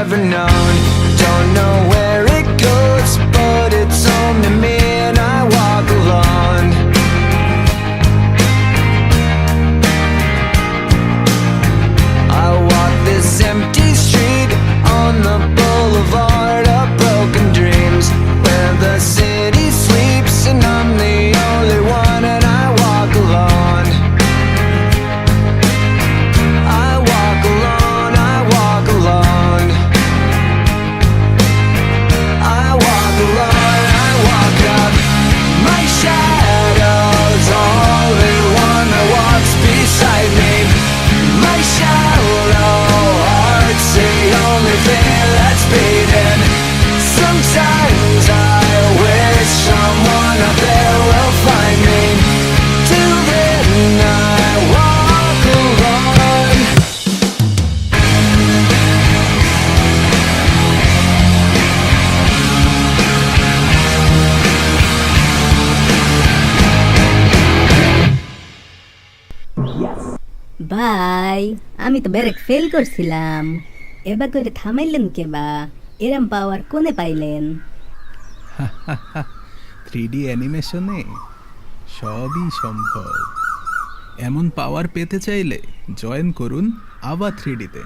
ever known. Don't know where it goes, but it's home to me, and I walk alone. I walk this empty street on the boulevard of broken dreams, where the city sleeps and I'm the only one, and I walk alone. I walk alone, I walk alone. I walk alone, I walk up. My shadow's only one that walks beside me. My shallow heart's the only thing that's beating. Sometimes I wish someone out there will find me. Till then I walk alone. ভাই আমি তো brake fail করছিলাম, এবার করে থামাইলেন কে বা? এরম পাওয়ার কোনে পাইলেন? 3D অ্যানিমেশনে সবই সম্ভব। এমন পাওয়ার পেতে চাইলে জয়েন করুন আভা 3Dতে।